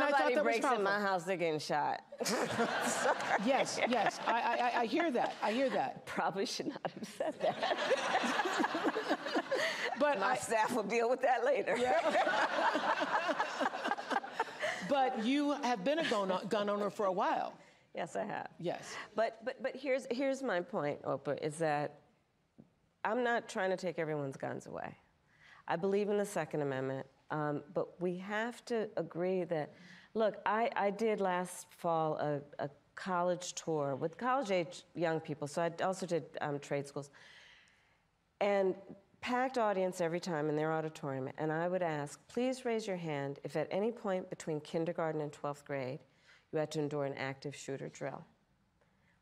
I thought that was breaks powerful. in my house, they're getting shot. Yes, yes, I hear that. I hear that. Probably should not have said that. But my staff will deal with that later. Yeah. But you have been a gun owner for a while. Yes, I have. Yes. But here's my point, Oprah, is that I'm not trying to take everyone's guns away. I believe in the Second Amendment, but we have to agree that, look, I did last fall a college tour with college-age young people, so I also did trade schools. And packed audience every time in their auditorium, and I would ask, please raise your hand if at any point between kindergarten and 12th grade you had to endure an active shooter drill.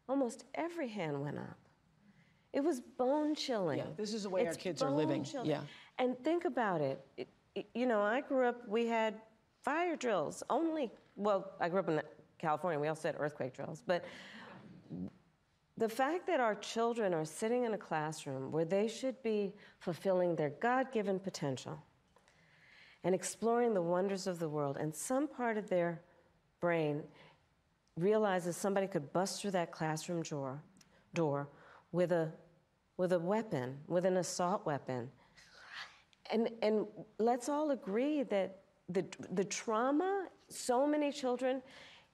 Almost every hand went up. It was bone-chilling. Yeah, this is the way our kids are living. Yeah. And think about it. You know, I grew up, we had fire drills only. Well, I grew up in California, we also had earthquake drills, but the fact that our children are sitting in a classroom where they should be fulfilling their God-given potential and exploring the wonders of the world, and some part of their brain realizes somebody could bust through that classroom door with a weapon, with an assault weapon. And let's all agree that the trauma, so many children,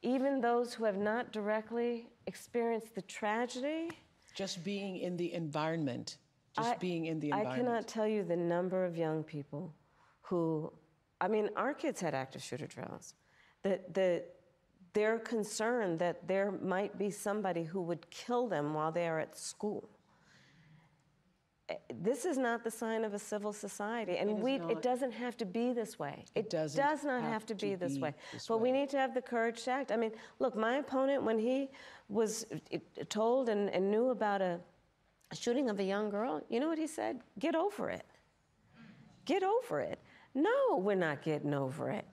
even those who have not directly experienced the tragedy. Just being in the environment. Being in the environment. I cannot tell you the number of young people who, I mean, our kids had active shooter drills. They're concerned that there might be somebody who would kill them while they are at school. This is not the sign of a civil society, and it doesn't have to be this way. It does not have to be this way. But we need to have the courage to act. I mean, look, my opponent, when he was told and knew about a shooting of a young girl, you know what he said? Get over it. Get over it. No, we're not getting over it.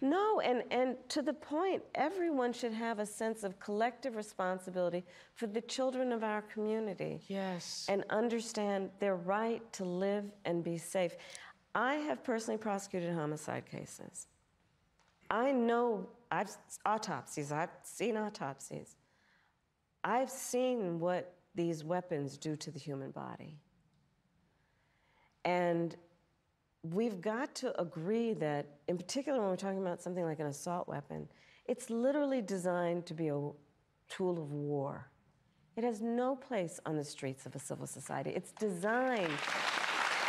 No, and to the point, everyone should have a sense of collective responsibility for the children of our community. Yes. And understand their right to live and be safe. I have personally prosecuted homicide cases. I know, I've seen autopsies. I've seen what these weapons do to the human body. And we've got to agree that, in particular when we're talking about something like an assault weapon, it's literally designed to be a tool of war. It has no place on the streets of a civil society. It's designed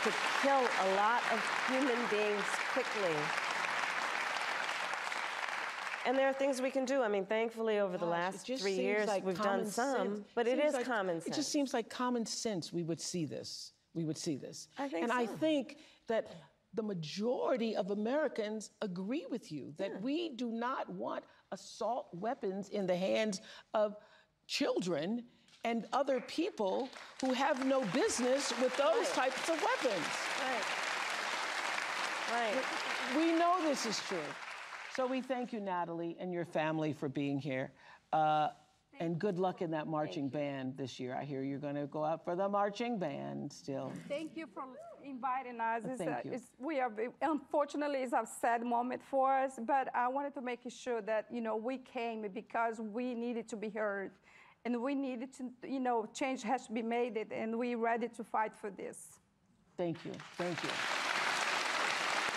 to kill a lot of human beings quickly. And there are things we can do. I mean, thankfully, over the last 3 years, we've done some, but it is common sense. It just seems like common sense we would see this. We would see this. I think and so. I think that the majority of Americans agree with you that we do not want assault weapons in the hands of children and other people who have no business with those types of weapons. Right. We know this is true. So we thank you, Natalie, and your family for being here. And good luck in that marching band this year. I hear you're going to go out for the marching band still. Thank you for inviting us. Thank you. Unfortunately, it's a sad moment for us, but I wanted to make sure that, you know, we came because we needed to be heard. And we needed to, you know, change has to be made, and we're ready to fight for this. Thank you. Thank you.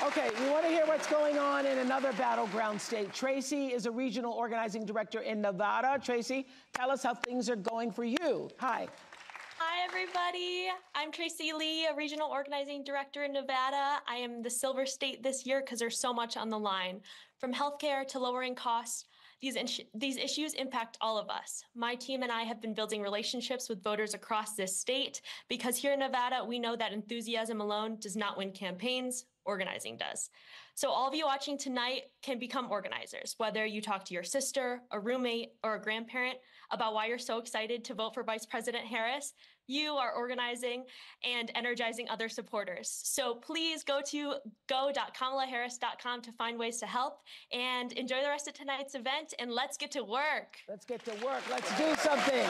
Okay, we want to hear what's going on in another battleground state. Tracy is a regional organizing director in Nevada. Tracy, tell us how things are going for you. Hi. Hi, everybody. I'm Tracy Lee, a regional organizing director in Nevada. I am the Silver State this year because there's so much on the line. From healthcare to lowering costs, these issues impact all of us. My team and I have been building relationships with voters across this state because here in Nevada, we know that enthusiasm alone does not win campaigns. Organizing does. So all of you watching tonight can become organizers, whether you talk to your sister, a roommate, or a grandparent about why you're so excited to vote for Vice President Harris. You are organizing and energizing other supporters. So please go to go.kamalaharris.com to find ways to help and enjoy the rest of tonight's event, and let's get to work. Let's get to work. Let's do something.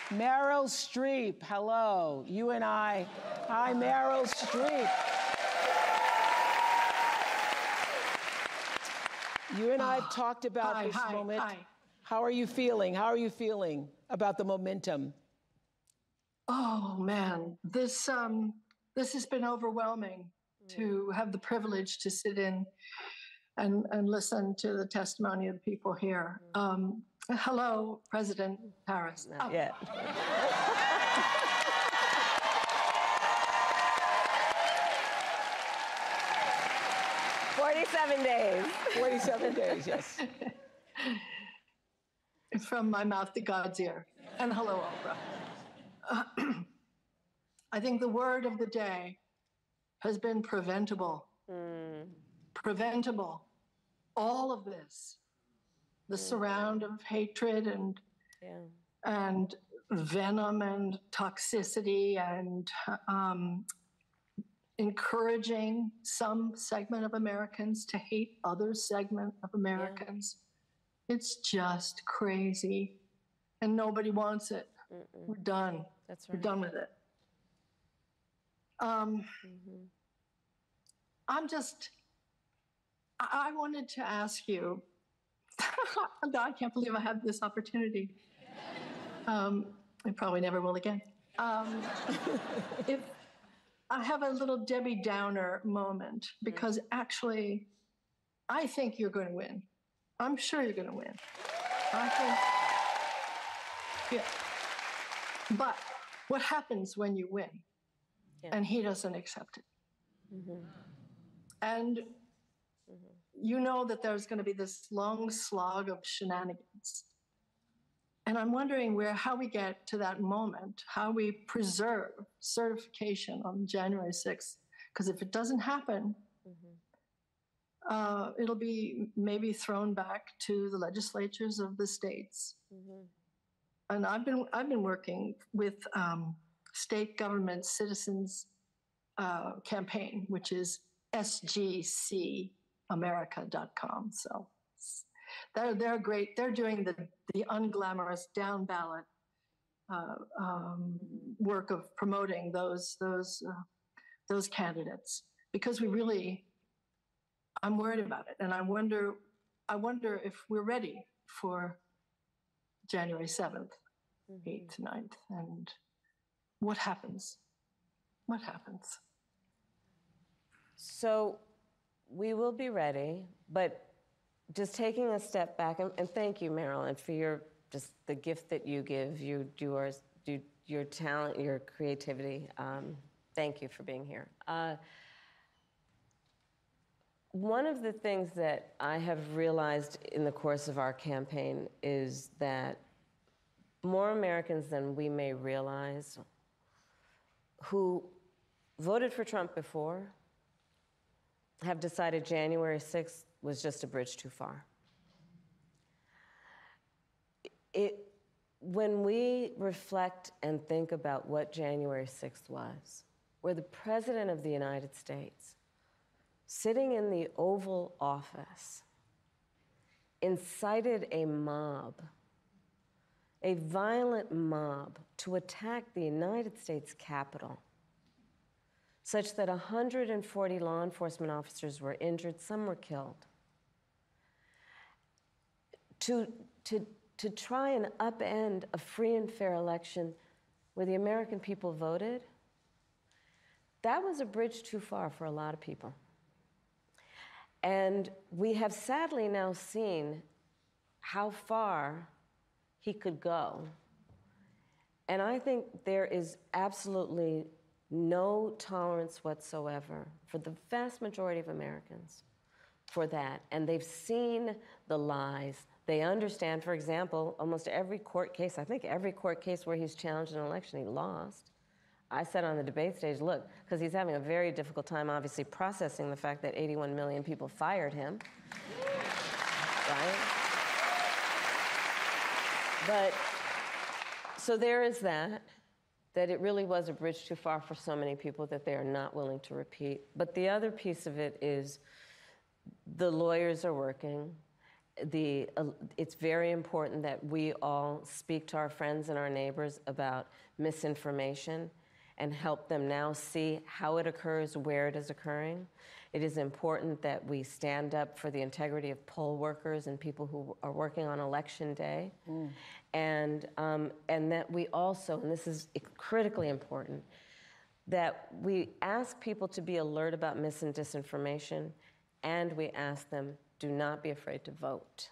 Meryl Streep, hello. You and I. Hi, Meryl Streep. You and I have talked about this moment. Hi. How are you feeling? How are you feeling about the momentum? Oh man, this has been overwhelming to have the privilege to sit in and listen to the testimony of the people here. Hello, President Harris. Not yet. 47 days. 47 days, yes. From my mouth to God's ear. And hello, Oprah. I think the word of the day has been preventable. Preventable. All of this, the surround of hatred and venom and toxicity and encouraging some segment of Americans to hate other segment of Americans. It's just crazy, and nobody wants it. We're done. That's right. We're done with it. I wanted to ask you, I can't believe I have this opportunity. I probably never will again. If I have a little Debbie Downer moment, because actually, I think you're going to win. I'm sure you're going to win. I think, yeah. But what happens when you win? And he doesn't accept it. And you know that there's going to be this long slog of shenanigans. And I'm wondering how we get to that moment, how we preserve certification on January 6th. Because if it doesn't happen, it'll be maybe thrown back to the legislatures of the states. And I've been working with state government citizens campaign, which is sgcamerica.com. So they're great. They're doing the unglamorous down ballot work of promoting those candidates, because I'm worried about it, and I wonder if we're ready for January 7th, 8th, 9th, and what happens? What happens? So we will be ready, but just taking a step back, and thank you, Marilyn, for the gift that you give, your talent, your creativity. Thank you for being here. One of the things that I have realized in the course of our campaign is that more Americans than we may realize who voted for Trump before have decided January 6th was just a bridge too far. When we reflect and think about what January 6th was, where the President of the United States, sitting in the Oval Office, incited a mob, a violent mob, to attack the United States Capitol, such that 140 law enforcement officers were injured, some were killed. To try and upend a free and fair election where the American people voted, that was a bridge too far for a lot of people. And we have sadly now seen how far he could go. And I think there is absolutely no tolerance whatsoever for the vast majority of Americans for that. And they've seen the lies. They understand, for example, almost every court case, I think every court case where he's challenged an election, he lost. I said on the debate stage, look, because he's having a very difficult time, obviously, processing the fact that 81 million people fired him, right? But, so there is that it really was a bridge too far for so many people that they are not willing to repeat. But the other piece of it is the lawyers are working, it's very important that we all speak to our friends and our neighbors about misinformation and help them now see how it occurs, where it is occurring. It is important that we stand up for the integrity of poll workers and people who are working on election day. And that we also, and this is critically important, that we ask people to be alert about mis and disinformation, and we ask them, do not be afraid to vote.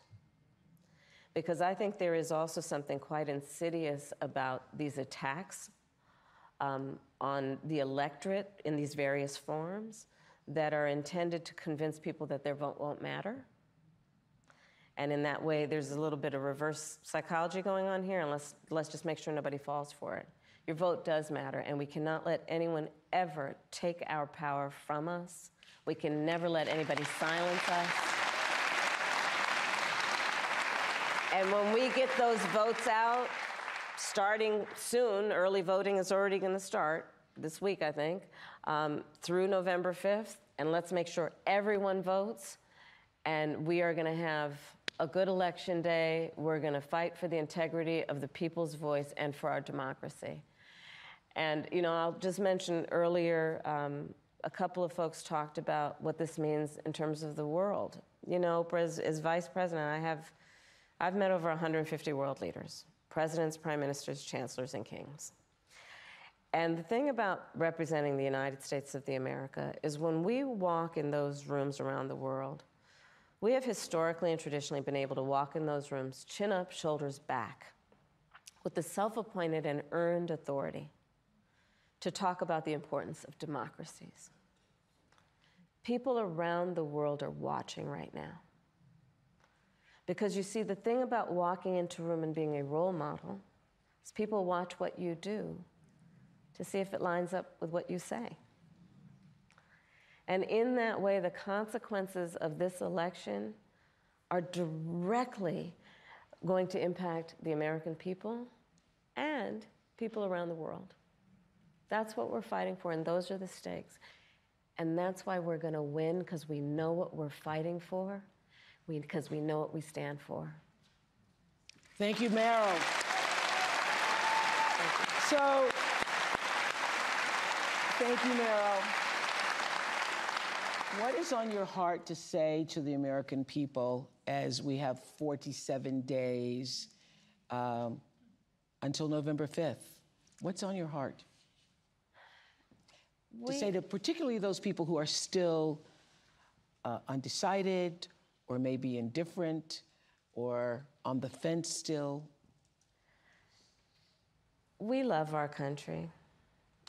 Because I think there is also something quite insidious about these attacks on the electorate in these various forms that are intended to convince people that their vote won't matter. And in that way, there's a little bit of reverse psychology going on here, and let's just make sure nobody falls for it. Your vote does matter, and we cannot let anyone ever take our power from us. We can never let anybody silence us. And when we get those votes out, starting soon, early voting is already going to start this week, I think, through November 5th, and let's make sure everyone votes, and we are going to have a good election day. We're going to fight for the integrity of the people's voice and for our democracy. And, you know, I'll just mention earlier, a couple of folks talked about what this means in terms of the world. You know, as vice president, I've met over 150 world leaders, presidents, prime ministers, chancellors, and kings. And the thing about representing the United States of America is when we walk in those rooms around the world, we have historically and traditionally been able to walk in those rooms, chin up, shoulders back, with the self-appointed and earned authority to talk about the importance of democracies. People around the world are watching right now. Because you see, the thing about walking into a room and being a role model is people watch what you do to see if it lines up with what you say. And in that way, the consequences of this election are directly going to impact the American people and people around the world. That's what we're fighting for, and those are the stakes. And that's why we're going to win, because we know what we're fighting for, because we know what we stand for. Thank you, Meryl. So, thank you, Meryl. What is on your heart to say to the American people as we have 47 days until November 5th? What's on your heart? To say to particularly those people who are still undecided, or maybe indifferent, or on the fence still? We love our country.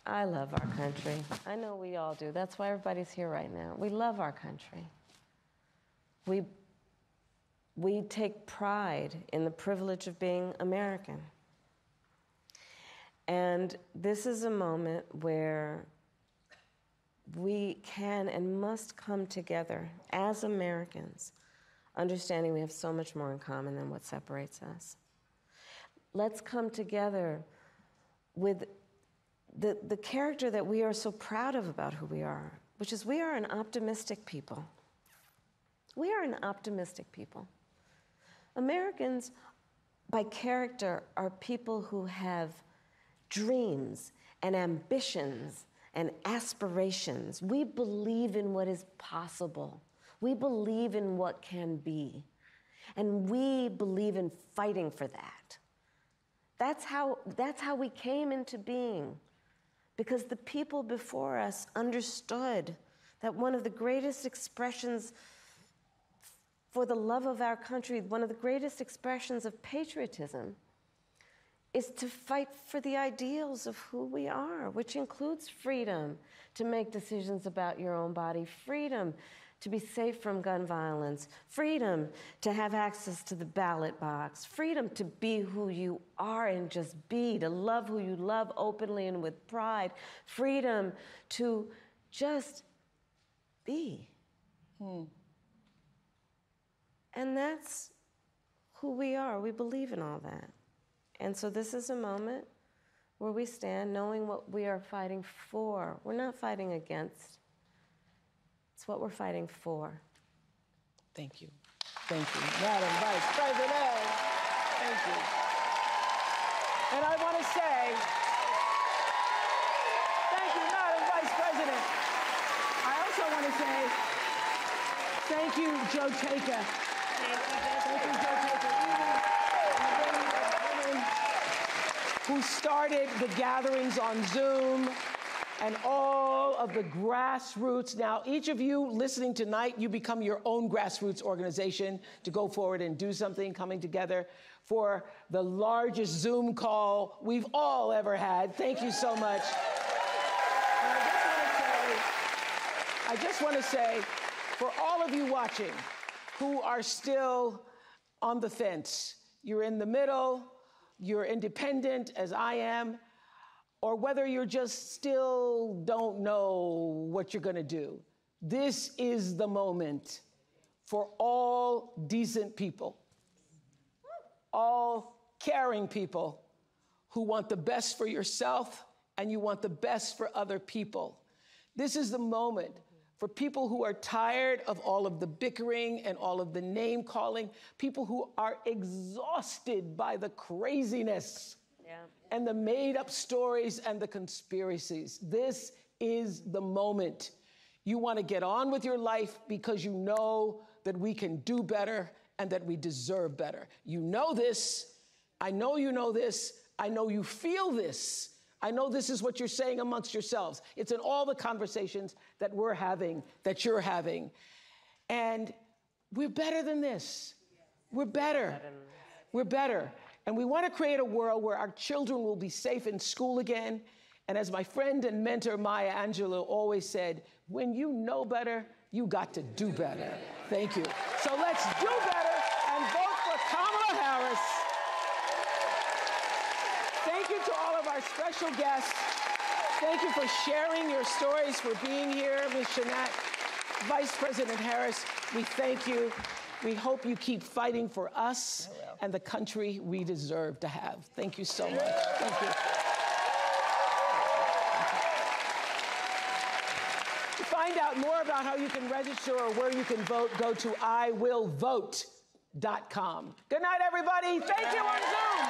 I love our country. I know we all do. That's why everybody's here right now. We love our country. We take pride in the privilege of being American. And this is a moment where we can and must come together as Americans, understanding we have so much more in common than what separates us. Let's come together with the character that we are so proud of about who we are, which is we are an optimistic people. We are an optimistic people. Americans, by character, are people who have dreams and ambitions and aspirations. We believe in what is possible. We believe in what can be. And we believe in fighting for that. That's how we came into being, because the people before us understood that one of the greatest expressions for the love of our country, one of the greatest expressions of patriotism, is to fight for the ideals of who we are, which includes freedom to make decisions about your own body, freedom to be safe from gun violence, freedom to have access to the ballot box, freedom to be who you are and just be, to love who you love openly and with pride, freedom to just be. And that's who we are. We believe in all that. And so this is a moment where we stand knowing what we are fighting for. We're not fighting against. It's what we're fighting for. Thank you. Thank you, Madam Vice President. Thank you. And I want to say, thank you, Madam Vice President. I also want to say, thank you, Joe Taker. Thank you, Joe Taker. Who started the gatherings on Zoom and all of the grassroots. Now, each of you listening tonight, you become your own grassroots organization to go forward and do something, coming together for the largest Zoom call we've all ever had. Thank you so much. And I just want to say, for all of you watching who are still on the fence, you're in the middle, you're independent as I am, or whether you're just still don't know what you're going to do. This is the moment for all decent people, all caring people who want the best for yourself and you want the best for other people. This is the moment for people who are tired of all of the bickering and all of the name calling, people who are exhausted by the craziness and the made-up stories and the conspiracies. This is the moment. You want to get on with your life because you know that we can do better and that we deserve better. You know this. I know you know this. I know you feel this. I know this is what you're saying amongst yourselves. It's in all the conversations that we're having, that you're having. And we're better than this. We're better. We're better. And we want to create a world where our children will be safe in school again. And as my friend and mentor Maya Angelou always said, when you know better, you got to do better. Thank you. So let's do better and vote for Kamala Harris. Thank you to all of our special guests. Thank you for sharing your stories, for being here, Ms. Shanat. Vice President Harris, we thank you. We hope you keep fighting for us and the country we deserve to have. Thank you so much. Thank you. To find out more about how you can register or where you can vote, go to iwillvote.com. Good night, everybody. Thank you on Zoom.